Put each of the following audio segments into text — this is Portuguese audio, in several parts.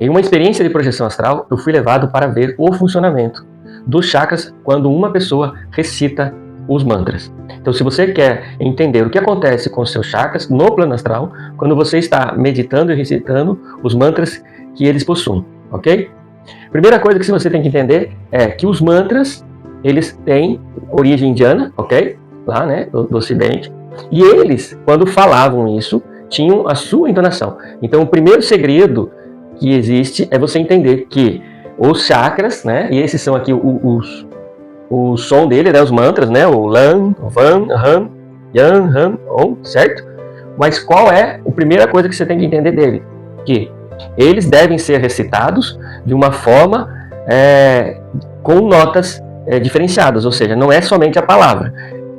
Em uma experiência de projeção astral, eu fui levado para ver o funcionamento dos chakras quando uma pessoa recita os mantras. Então, se você quer entender o que acontece com os seus chakras no plano astral, quando você está meditando e recitando os mantras que eles possuem, ok? Primeira coisa que você tem que entender é que os mantras, eles têm origem indiana, ok? Lá, né, do Ocidente. E eles, quando falavam isso, tinham a sua entonação. Então, o primeiro segredo que existe é você entender que os chakras, né, e esses são aqui o som dele, né, os mantras, né, o Lan, o Van, Ram, Yan, Ram, Om, certo? Mas qual é a primeira coisa que você tem que entender dele? Que eles devem ser recitados de uma forma com notas diferenciadas, ou seja, não é somente a palavra,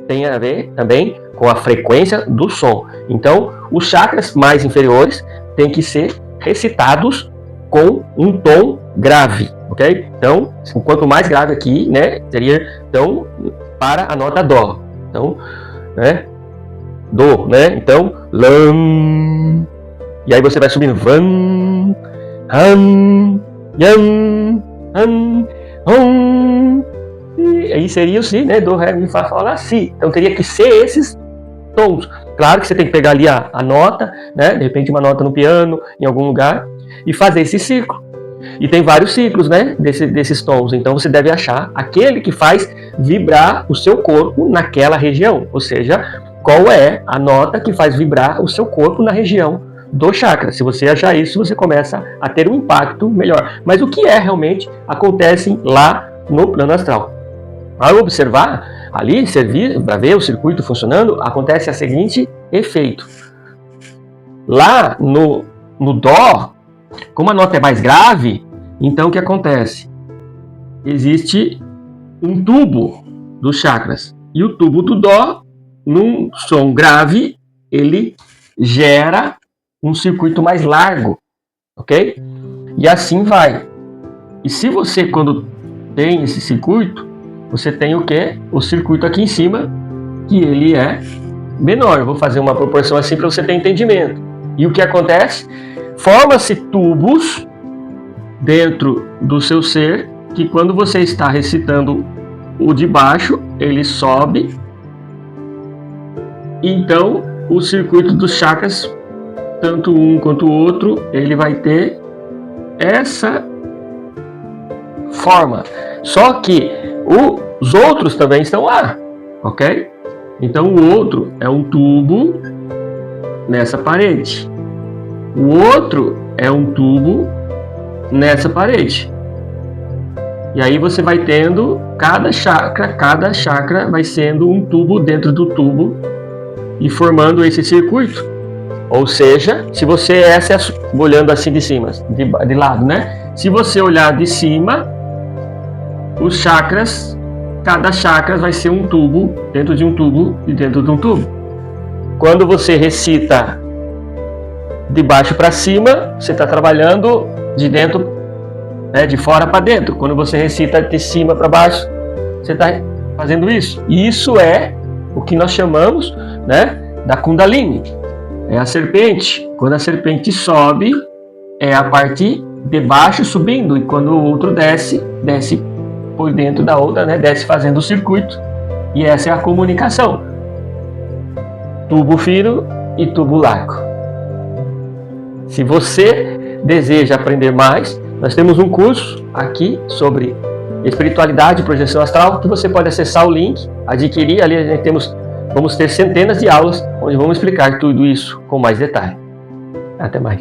tem a ver também com a frequência do som. Então, os chakras mais inferiores têm que ser recitados com um tom grave, ok? Então, quanto mais grave aqui, né, seria então para a nota dó. Então, né, do, né? Então, lam. E aí você vai subindo van, han, yan, han, hum. E aí seria o si, né? Do, ré, mi, fá, sol, lá, si. Então teria que ser esses tons. Claro que você tem que pegar ali a nota, né? De repente uma nota no piano, em algum lugar, e fazer esse ciclo. E tem vários ciclos, né? Desses tons. Então você deve achar aquele que faz vibrar o seu corpo naquela região. Ou seja, qual é a nota que faz vibrar o seu corpo na região do chakra. Se você achar isso, você começa a ter um impacto melhor. Mas o que realmente acontece lá no plano astral? Ao observar ali, servir para ver o circuito funcionando, acontece o seguinte efeito. Lá no dó, como a nota é mais grave, então o que acontece? Existe um tubo dos chakras. E o tubo do dó, num som grave, ele gera um circuito mais largo, ok? E assim vai. E se você, quando tem esse circuito, você tem o quê? O circuito aqui em cima, que ele é menor. Eu vou fazer uma proporção assim para você ter entendimento. E o que acontece? Forma-se tubos dentro do seu ser, que quando você está recitando o de baixo, ele sobe. Então, o circuito dos chakras, tanto um quanto o outro, ele vai ter essa forma. Só que os outros também estão lá, ok? Então o outro é um tubo nessa parede. O outro é um tubo nessa parede. E aí você vai tendo cada chakra vai sendo um tubo dentro do tubo e formando esse circuito. Ou seja, se você olhando assim de cima, de lado, né? Se você olhar de cima, os chakras, cada chakra vai ser um tubo dentro de um tubo e dentro de um tubo. Quando você recita de baixo para cima, você está trabalhando de dentro, né, de fora para dentro. Quando você recita de cima para baixo, você está fazendo isso. E isso é o que nós chamamos, né, da Kundalini. É a serpente. Quando a serpente sobe, é a parte de baixo subindo. E quando o outro desce por dentro da outra, né, desce fazendo o circuito. E essa é a comunicação. Tubo fino e tubo largo. Se você deseja aprender mais, nós temos um curso aqui sobre espiritualidade e projeção astral, que você pode acessar o link, adquirir. Ali a gente vamos ter centenas de aulas onde vamos explicar tudo isso com mais detalhe. Até mais.